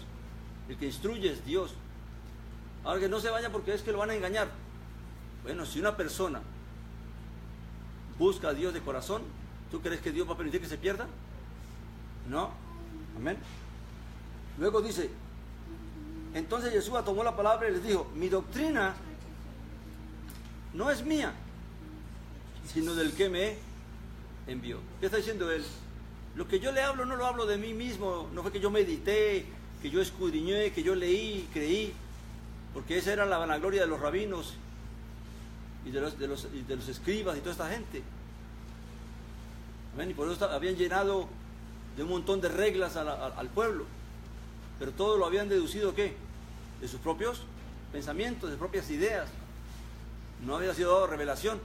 el que instruye es Dios. Ahora, que no se vaya porque es que lo van a engañar. Bueno, si una persona busca a Dios de corazón, ¿tú crees que Dios va a permitir que se pierda? No. Amén. Luego dice, entonces Jesús tomó la palabra y les dijo, mi doctrina no es mía, sino del que me envió. ¿Qué está diciendo él? Lo que yo le hablo no lo hablo de mí mismo, no fue que yo medité, que yo escudriñé, que yo leí, creí, porque esa era la vanagloria de los rabinos y de los escribas y toda esta gente. Amén. Y por eso habían llenado de un montón de reglas al pueblo, pero todo lo habían deducido ¿qué? De sus propios pensamientos, de sus propias ideas. No había sido dado revelación.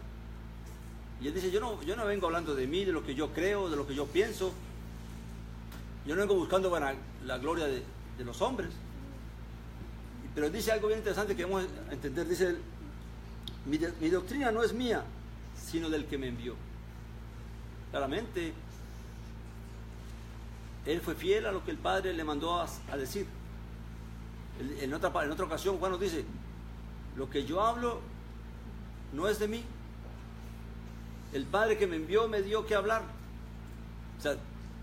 Y él dice, yo no vengo hablando de mí, de lo que yo creo, de lo que yo pienso. Yo no vengo buscando la gloria de los hombres. Pero dice algo bien interesante que vamos a entender. Dice él, mi doctrina no es mía, sino del que me envió. claramente, él fue fiel a lo que el Padre le mandó a decir. En otra ocasión Juan nos dice, lo que yo hablo no es de mí. El Padre que me envió me dio que hablar. O sea,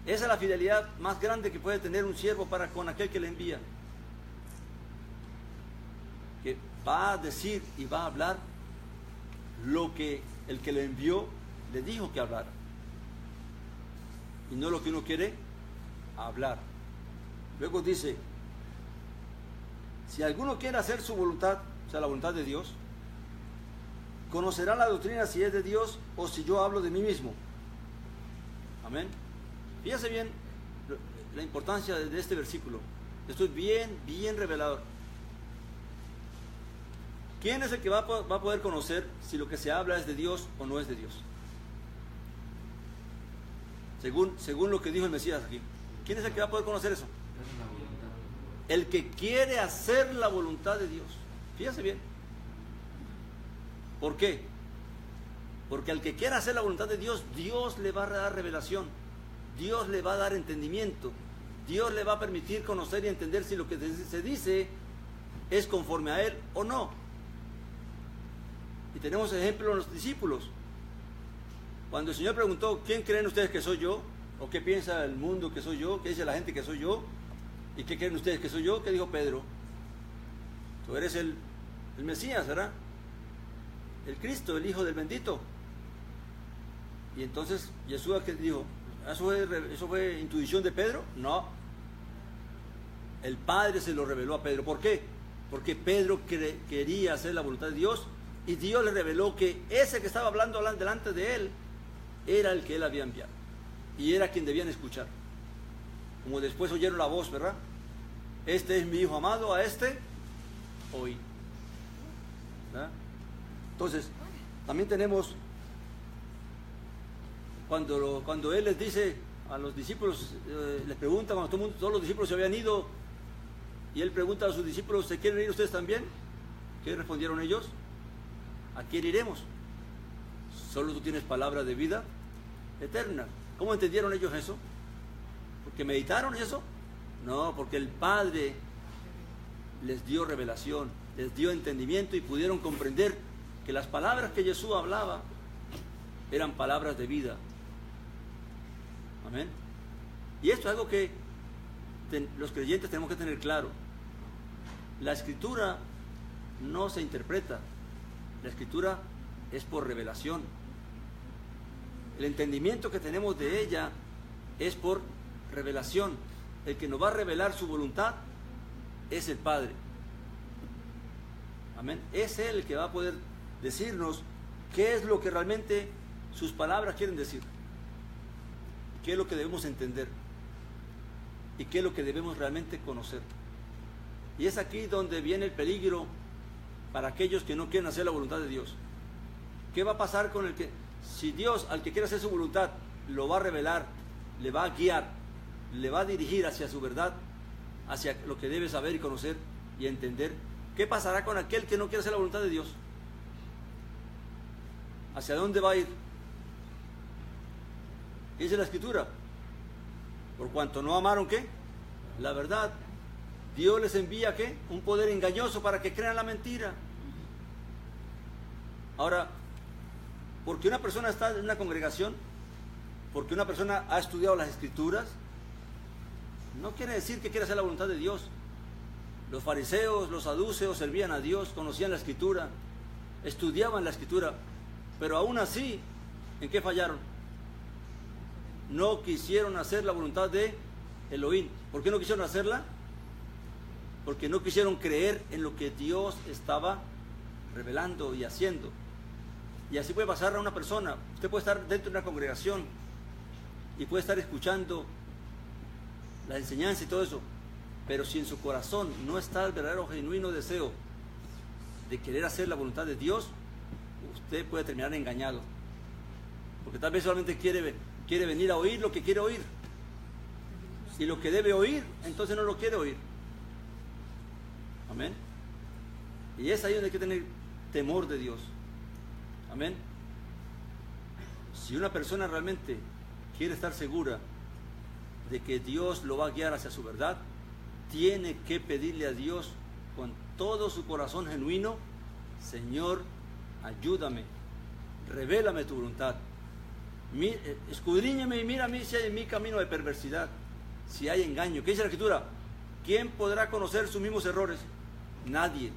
esa es la fidelidad más grande que puede tener un siervo para con aquel que le envía. Que va a decir y va a hablar lo que el que le envió le dijo que hablara. Y no lo que uno quiere hablar. Luego dice, si alguno quiere hacer su voluntad, o sea, la voluntad de Dios, conocerá la doctrina si es de Dios o si yo hablo de mí mismo. Amén. Fíjense bien la importancia de este versículo. Esto es bien revelador. ¿Quién es el que va a poder conocer si lo que se habla es de Dios o no es de Dios? Según lo que dijo el Mesías aquí. ¿Quién es el que va a poder conocer eso? El que quiere hacer la voluntad de Dios. Fíjense bien. ¿Por qué? Porque al que quiera hacer la voluntad de Dios, Dios le va a dar revelación. Dios le va a dar entendimiento. Dios le va a permitir conocer y entender si lo que se dice es conforme a Él o no. Y tenemos ejemplo en los discípulos. Cuando el Señor preguntó, ¿quién creen ustedes que soy yo? ¿O qué piensa el mundo que soy yo? ¿Qué dice la gente que soy yo? ¿Y qué creen ustedes que soy yo? ¿Qué dijo Pedro? Tú eres el Mesías, ¿verdad? El Cristo, el Hijo del bendito. Y entonces Jesús que dijo, ¿eso fue intuición de Pedro? No. El Padre se lo reveló a Pedro. ¿Por qué? Porque Pedro quería hacer la voluntad de Dios y Dios le reveló que ese que estaba hablando delante de él era el que él había enviado y era quien debían escuchar. Como después oyeron la voz, ¿verdad? Este es mi Hijo amado, a este oí. ¿Verdad? Entonces, también tenemos cuando él les dice a los discípulos, les pregunta cuando todos los discípulos se habían ido y él pregunta a sus discípulos, ¿se quieren ir ustedes también? ¿Qué respondieron ellos? ¿A quién iremos? Solo tú tienes palabra de vida eterna. ¿Cómo entendieron ellos eso? ¿Porque meditaron eso? No, porque el Padre les dio revelación, les dio entendimiento y pudieron comprender que las palabras que Jesús hablaba eran palabras de vida. Amén. Y esto es algo que los creyentes tenemos que tener claro. La Escritura no se interpreta. La Escritura es por revelación. El entendimiento que tenemos de ella es por revelación. El que nos va a revelar su voluntad es el Padre. Amén. Es Él el que va a poder decirnos qué es lo que realmente sus palabras quieren decir. Qué es lo que debemos entender. Y qué es lo que debemos realmente conocer. Y es aquí donde viene el peligro para aquellos que no quieren hacer la voluntad de Dios. ¿Qué va a pasar con el que, si Dios al que quiere hacer su voluntad lo va a revelar, le va a guiar, le va a dirigir hacia su verdad, hacia lo que debe saber y conocer y entender? ¿Qué pasará con aquel que no quiere hacer la voluntad de Dios? ¿Hacia dónde va a ir? ¿Qué dice la Escritura? Por cuanto no amaron, ¿qué? La verdad. Dios les envía, ¿qué? Un poder engañoso para que crean la mentira. Ahora, porque una persona está en una congregación, porque una persona ha estudiado las Escrituras, no quiere decir que quiera hacer la voluntad de Dios. Los fariseos, los saduceos servían a Dios, conocían la Escritura, estudiaban la Escritura, pero aún así, ¿en qué fallaron? No quisieron hacer la voluntad de Elohim. ¿Por qué no quisieron hacerla? Porque no quisieron creer en lo que Dios estaba revelando y haciendo. Y así puede pasar a una persona. Usted puede estar dentro de una congregación y puede estar escuchando la enseñanza y todo eso, pero si en su corazón no está el verdadero genuino deseo de querer hacer la voluntad de Dios, usted puede terminar engañado, porque tal vez solamente quiere venir a oír lo que quiere oír, y lo que debe oír entonces no lo quiere oír. Amén. Y es ahí donde hay que tener temor de Dios. Amén. Si una persona realmente quiere estar segura de que Dios lo va a guiar hacia su verdad, tiene que pedirle a Dios con todo su corazón genuino: Señor, ayúdame, revélame tu voluntad, escudriñame y mírame si hay en mí camino de perversidad, si hay engaño. ¿Qué dice la Escritura? ¿Quién podrá conocer sus mismos errores? Nadie.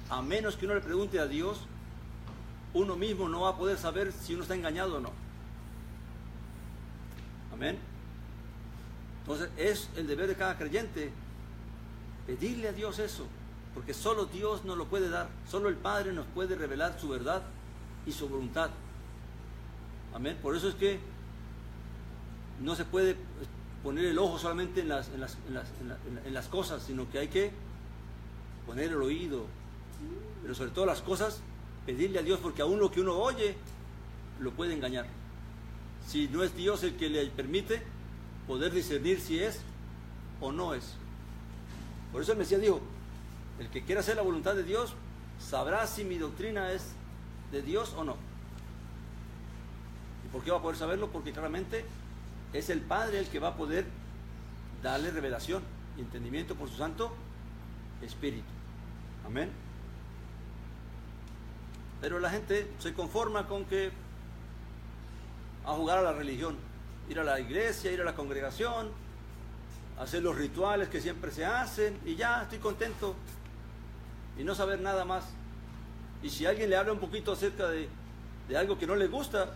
A menos que uno le pregunte a Dios, uno mismo no va a poder saber si uno está engañado o no. Amén. Entonces es el deber de cada creyente pedirle a Dios eso, porque solo Dios nos lo puede dar, solo el Padre nos puede revelar su verdad y su voluntad. Amén. Por eso es que no se puede poner el ojo solamente en las cosas, sino que hay que poner el oído, pero sobre todo las cosas, pedirle a Dios, porque aún lo que uno oye lo puede engañar. Si no es Dios el que le permite poder discernir si es o no es. Por eso el Mesías dijo: el que quiera hacer la voluntad de Dios sabrá si mi doctrina es de Dios o no. ¿Y por qué va a poder saberlo? Porque claramente es el Padre el que va a poder darle revelación y entendimiento por su Santo Espíritu. Amén. Pero la gente se conforma con que a jugar a la religión, ir a la iglesia, ir a la congregación, hacer los rituales que siempre se hacen, y ya estoy contento, y no saber nada más. Y si alguien le habla un poquito acerca de algo que no le gusta,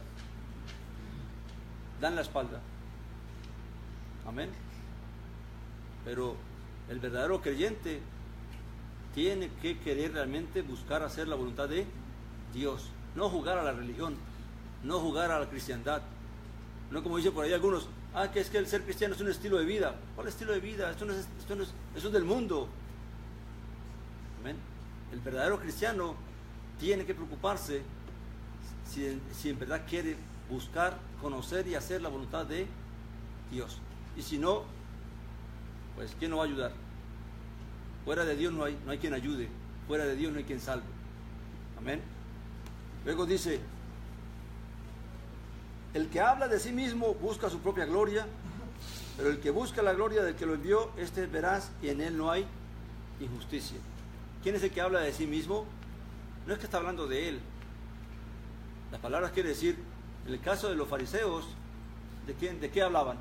dan la espalda. Amén. Pero el verdadero creyente tiene que querer realmente buscar hacer la voluntad de Dios, no jugar a la religión, no jugar a la cristiandad, no como dicen por ahí algunos: que es que el ser cristiano es un estilo de vida. ¿Cuál estilo de vida? Esto es del mundo. Amén. El verdadero cristiano tiene que preocuparse si en verdad quiere buscar, conocer y hacer la voluntad de Dios. Y si no, pues ¿quién nos va a ayudar? Fuera de Dios no hay quien ayude, fuera de Dios no hay quien salve. Amén. Luego dice: el que habla de sí mismo busca su propia gloria, pero el que busca la gloria del que lo envió, este es veraz y en él no hay injusticia. ¿Quién es el que habla de sí mismo? No es que está hablando de él. Las palabras quiere decir, en el caso de los fariseos, ¿de qué hablaban?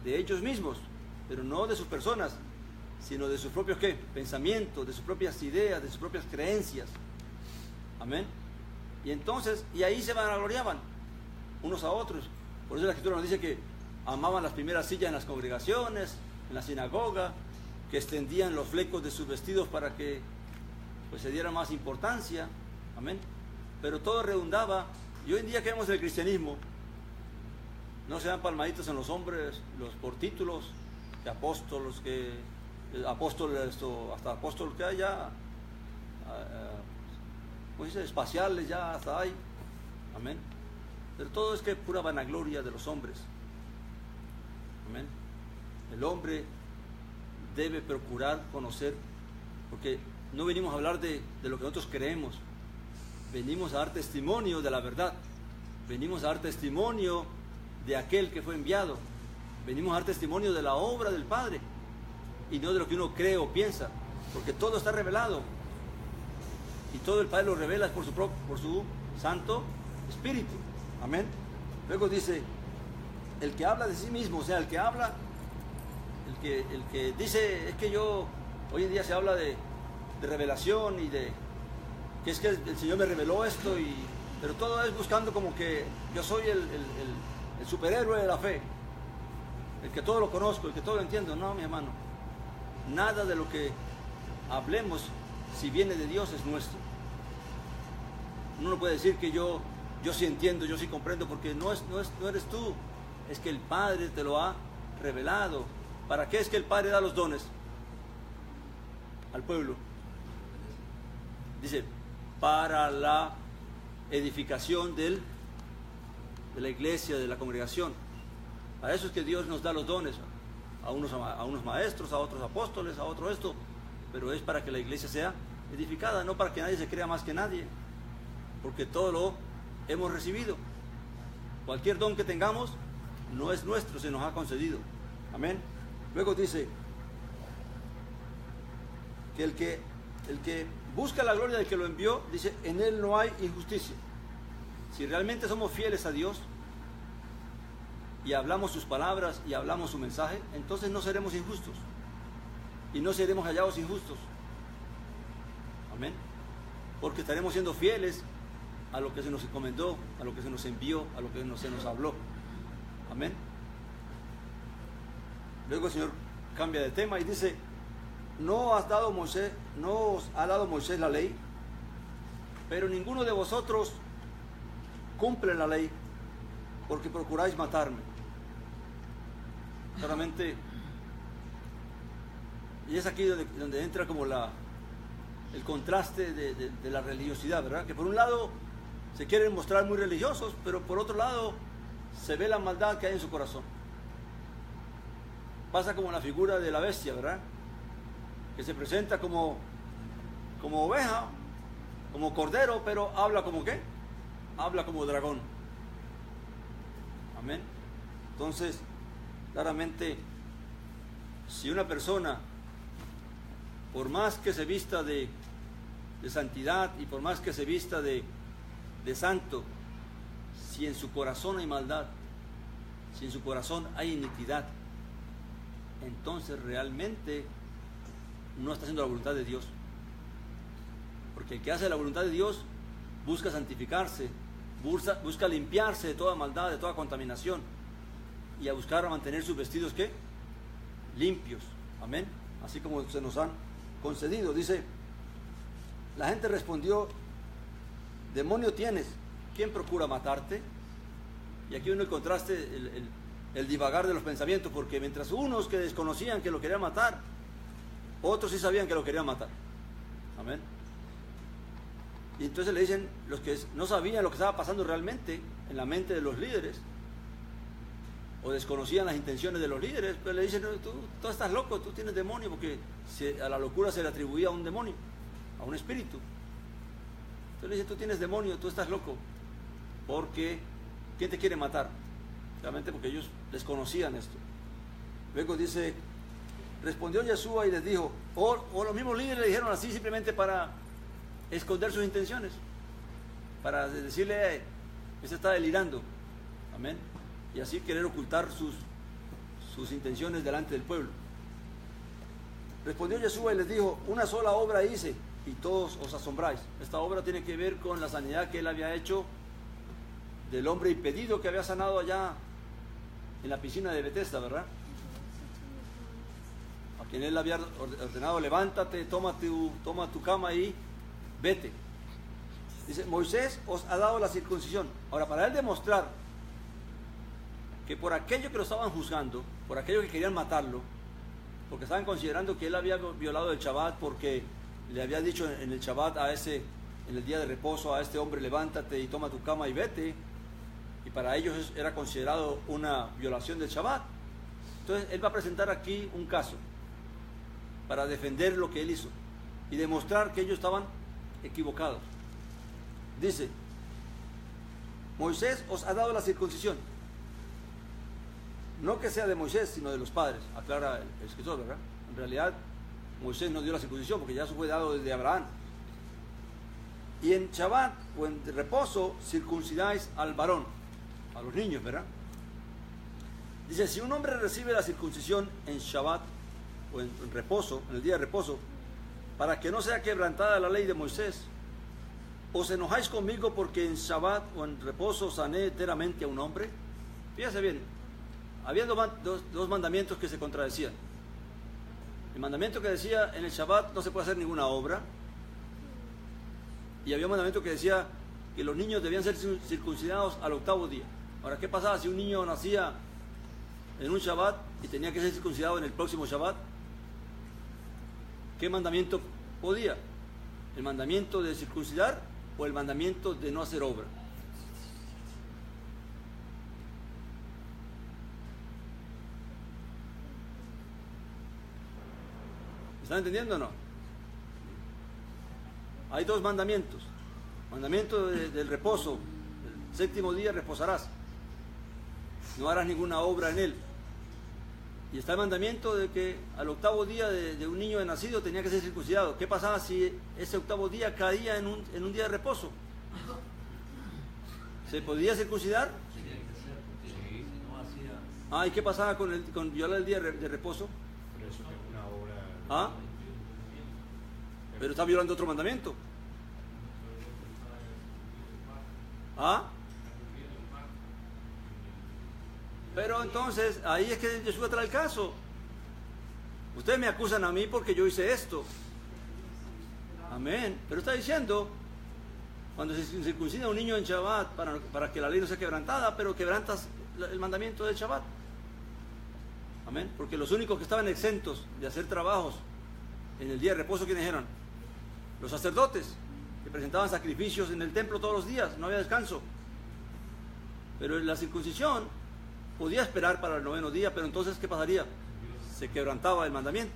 De ellos mismos, pero no de sus personas, sino de sus propios ¿qué? Pensamientos, de sus propias ideas, de sus propias creencias. Amén. Y entonces, y ahí se vanagloriaban unos a otros. Por eso la Escritura nos dice que amaban las primeras sillas en las congregaciones, en la sinagoga, que extendían los flecos de sus vestidos para que pues se diera más importancia. Amén. Pero todo redundaba, y hoy en día que vemos el cristianismo, no se dan palmaditas en los hombres, por títulos, que apóstoles, hasta apóstoles que hay ya, pues espaciales ya hasta hay. Amén. Pero todo es que es pura vanagloria de los hombres. Amén. El hombre debe procurar conocer, porque no venimos a hablar de lo que nosotros creemos, venimos a dar testimonio de la verdad, venimos a dar testimonio de aquel que fue enviado, venimos a dar testimonio de la obra del Padre y no de lo que uno cree o piensa, porque todo está revelado y todo el Padre lo revela por su Santo Espíritu. Amén. Luego dice: el que habla de sí mismo, o sea, el que habla, el que dice, es que hoy en día se habla de revelación y de que es que el Señor me reveló esto, pero todo es buscando como que yo soy el superhéroe de la fe, el que todo lo conozco, el que todo lo entiendo. No, mi hermano, nada de lo que hablemos, si viene de Dios, es nuestro. Uno no puede decir que yo sí entiendo, yo sí comprendo, porque no eres tú, es que el Padre te lo ha revelado. ¿Para qué es que el Padre da los dones al pueblo? Dice: para la edificación de la iglesia, de la congregación. Para eso es que Dios nos da los dones, a unos maestros, a otros apóstoles, a otros esto, pero es para que la iglesia sea edificada, no para que nadie se crea más que nadie, porque todo lo hemos recibido. Cualquier don que tengamos no es nuestro, se nos ha concedido. Amén. Luego dice que el que busca la gloria del que lo envió, dice, en él no hay injusticia. Si realmente somos fieles a Dios y hablamos sus palabras y hablamos su mensaje, entonces no seremos injustos y no seremos hallados injustos. Amén. Porque estaremos siendo fieles a lo que se nos encomendó, a lo que se nos envió, a lo que se nos habló. Amén. Luego el Señor cambia de tema y dice, no os ha dado Moisés la ley, pero ninguno de vosotros cumple la ley, porque procuráis matarme. Claramente, y es aquí donde entra como el contraste de la religiosidad, ¿verdad? Que por un lado se quieren mostrar muy religiosos, pero por otro lado se ve la maldad que hay en su corazón. Pasa como la figura de la bestia, ¿verdad? Que se presenta como oveja, como cordero, pero habla como ¿qué? Habla como dragón. Amén. Entonces, claramente, si una persona, por más que se vista de santidad y por más que se vista de santo, si en su corazón hay maldad, si en su corazón hay iniquidad, entonces realmente no está haciendo la voluntad de Dios. Porque el que hace la voluntad de Dios busca santificarse, busca limpiarse de toda maldad, de toda contaminación, y a buscar mantener sus vestidos ¿qué? Limpios. Amén. Así como se nos han concedido. Dice, la gente respondió, demonio tienes, ¿quién procura matarte? Y aquí uno contraste el divagar de los pensamientos, porque mientras unos que desconocían que lo querían matar, otros sí sabían que lo querían matar. Amén. Y entonces le dicen, los que no sabían lo que estaba pasando realmente en la mente de los líderes, o desconocían las intenciones de los líderes, pues le dicen, tú estás loco, tú tienes demonio, porque a la locura se le atribuía a un demonio, a un espíritu. Entonces le dicen, tú tienes demonio, tú estás loco, porque ¿quién te quiere matar? Realmente porque ellos desconocían esto. Luego dice, respondió Yeshua y les dijo, o los mismos líderes le dijeron así simplemente para esconder sus intenciones, para decirle, ese está delirando. Amén. Y así querer ocultar sus intenciones delante del pueblo. Respondió Yeshua y les dijo, una sola obra hice y todos os asombráis. Esta obra tiene que ver con la sanidad que él había hecho del hombre impedido que había sanado allá en la piscina de Betesda, ¿verdad? A quien él había ordenado, levántate, toma tu cama y vete. Dice, Moisés os ha dado la circuncisión. Ahora, para él demostrar que por aquello que lo estaban juzgando, por aquello que querían matarlo, porque estaban considerando que él había violado el Shabbat, porque le había dicho en el Shabbat en el día de reposo a este hombre, levántate y toma tu cama y vete, y para ellos era considerado una violación del Shabbat. Entonces él va a presentar aquí un caso para defender lo que él hizo y demostrar que ellos estaban equivocados. Dice, Moisés os ha dado la circuncisión, no que sea de Moisés, sino de los padres, aclara el escritor, ¿verdad? En realidad, Moisés no dio la circuncisión, porque ya eso fue dado desde Abraham. Y en Shabbat, o en reposo, circuncidáis al varón, a los niños, ¿verdad? Dice, si un hombre recibe la circuncisión en Shabbat, o en reposo, en el día de reposo, para que no sea quebrantada la ley de Moisés, ¿os enojáis conmigo porque en Shabbat o en reposo sané enteramente a un hombre? Fíjese bien. Había dos mandamientos que se contradecían. El mandamiento que decía en el Shabbat no se puede hacer ninguna obra. Y había un mandamiento que decía que los niños debían ser circuncidados al 8º día. Ahora, ¿qué pasaba si un niño nacía en un Shabbat y tenía que ser circuncidado en el próximo Shabbat? ¿Qué mandamiento podía? ¿El mandamiento de circuncidar o el mandamiento de no hacer obra? ¿Están entendiendo o no? Hay dos mandamientos. Mandamiento del reposo, el 7º día reposarás. no harás ninguna obra en él. Y está el mandamiento de que al octavo día de un niño de nacido tenía que ser circuncidado. ¿Qué pasaba si ese octavo día caía en un día de reposo? ¿Se podía circuncidar? ¿Y qué pasaba con violar el día de reposo? Pero está violando otro mandamiento. Pero entonces, ahí es que Jesús trae el caso. Ustedes me acusan a mí porque yo hice esto. Amén. Pero está diciendo, cuando se circuncida a un niño en Shabbat, para que la ley no sea quebrantada, pero quebrantas el mandamiento del Shabbat. Amén. Porque los únicos que estaban exentos de hacer trabajos en el día de reposo, ¿quiénes eran? Los sacerdotes, que presentaban sacrificios en el templo todos los días, no había descanso. Pero la circuncisión podía esperar para el noveno día, pero entonces, ¿qué pasaría? Se quebrantaba el mandamiento.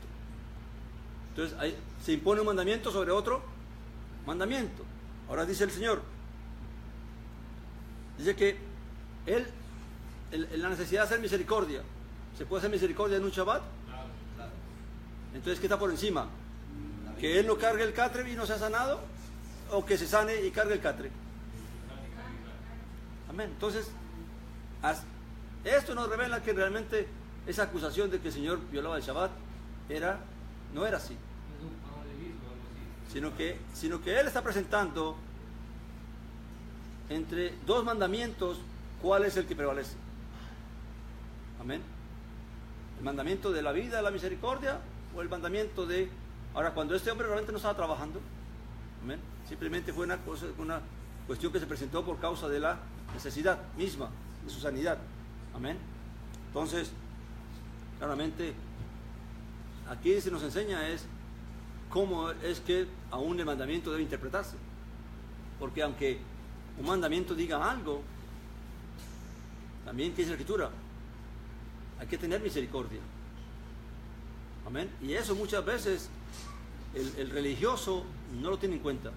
Entonces, ahí se impone un mandamiento sobre otro mandamiento. Ahora dice el Señor, dice que la necesidad de hacer misericordia, ¿se puede hacer misericordia en un Shabbat? Entonces, ¿qué está por encima? ¿Que Él no cargue el catre y no sea sanado? ¿O que se sane y cargue el catre? Amén. Entonces, esto nos revela que realmente esa acusación de que el Señor violaba el Shabbat no era así. Sino que Él está presentando entre dos mandamientos cuál es el que prevalece. Amén. El mandamiento de la vida, la misericordia, o el mandamiento de... Ahora, cuando este hombre realmente no estaba trabajando, amén, simplemente fue una cuestión que se presentó por causa de la necesidad misma, de su sanidad. Amén. Entonces, claramente, aquí se nos enseña es cómo es que aún el mandamiento debe interpretarse. Porque aunque un mandamiento diga algo, también, ¿qué dice la Escritura? Hay que tener misericordia. Amén. Y eso muchas veces el religioso no lo tiene en cuenta.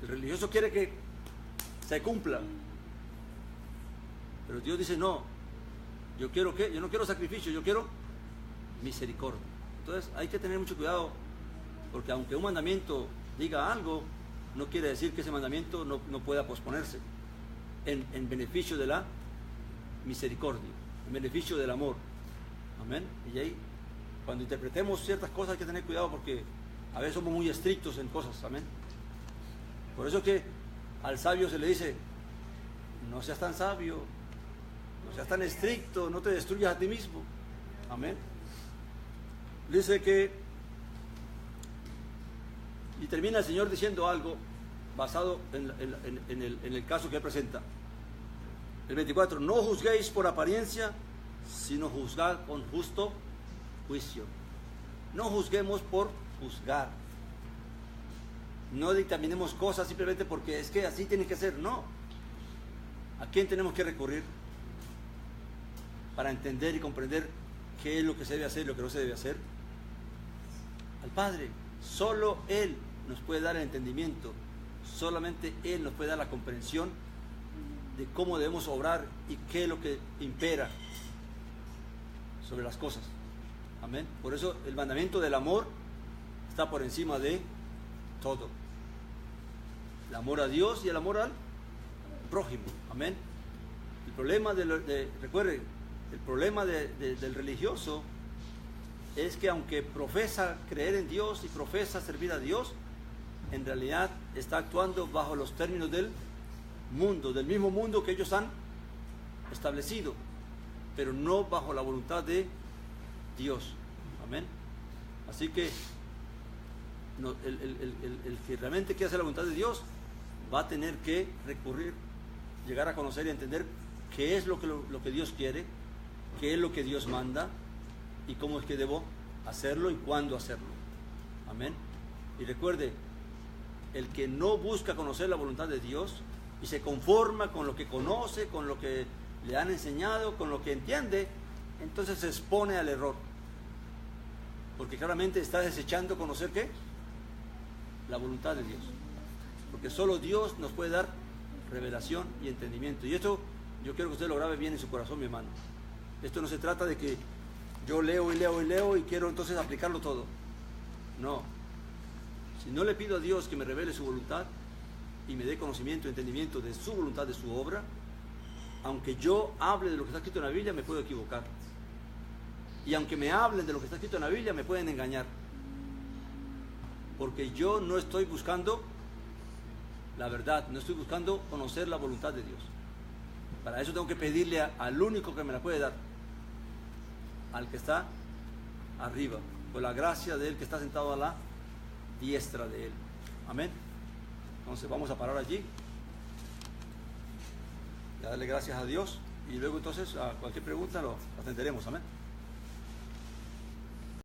El religioso quiere que se cumpla. Pero Dios dice, no, yo no quiero sacrificio, yo quiero misericordia. Entonces hay que tener mucho cuidado, porque aunque un mandamiento diga algo, no quiere decir que ese mandamiento no pueda posponerse en beneficio de la misericordia, en beneficio del amor. Amén. Y ahí, cuando interpretemos ciertas cosas hay que tener cuidado, porque a veces somos muy estrictos en cosas. Amén. Por eso que al sabio se le dice, no seas tan sabio, no seas tan estricto, no te destruyas a ti mismo. Amén. Dice que, y termina el Señor diciendo algo basado en el caso que él presenta. El 24, no juzguéis por apariencia, sino juzgad con justo juicio. No juzguemos por juzgar. No dictaminemos cosas simplemente porque es que así tiene que ser. No. ¿A quién tenemos que recurrir para entender y comprender qué es lo que se debe hacer y lo que no se debe hacer? Al Padre. Solo Él nos puede dar el entendimiento. Solamente Él nos puede dar la comprensión de cómo debemos obrar y qué es lo que impera sobre las cosas. Amén. Por eso el mandamiento del amor está por encima de todo. El amor a Dios y el amor al prójimo. Amén. El problema recuerden, el problema del religioso es que aunque profesa creer en Dios y profesa servir a Dios, en realidad está actuando bajo los términos del mundo, del mismo mundo que ellos han establecido, pero no bajo la voluntad de Dios. Amén. Así que el que realmente quiere hacer la voluntad de Dios va a tener que recurrir, llegar a conocer y entender qué es lo que Dios quiere, qué es lo que Dios manda y cómo es que debo hacerlo y cuándo hacerlo. Amén. Y recuerde, el que no busca conocer la voluntad de Dios y se conforma con lo que conoce, con lo que le han enseñado, con lo que entiende, entonces se expone al error, porque claramente está desechando conocer ¿qué? La voluntad de Dios, porque solo Dios nos puede dar revelación y entendimiento. Y esto Yo quiero que usted lo grabe bien en su corazón, mi hermano. Esto no se trata de que yo leo y leo y leo y quiero entonces aplicarlo todo. No. Si no le pido a Dios que me revele su voluntad y me dé conocimiento y entendimiento de su voluntad, de su obra, aunque yo hable de lo que está escrito en la Biblia, me puedo equivocar. Y aunque me hablen de lo que está escrito en la Biblia, me pueden engañar. Porque yo no estoy buscando la verdad, no estoy buscando conocer la voluntad de Dios. Para eso tengo que pedirle al único que me la puede dar, al que está arriba, por la gracia de Él que está sentado a la diestra de Él. Amén. Entonces vamos a parar allí, y a darle gracias a Dios, y luego entonces a cualquier pregunta lo atenderemos. Amén.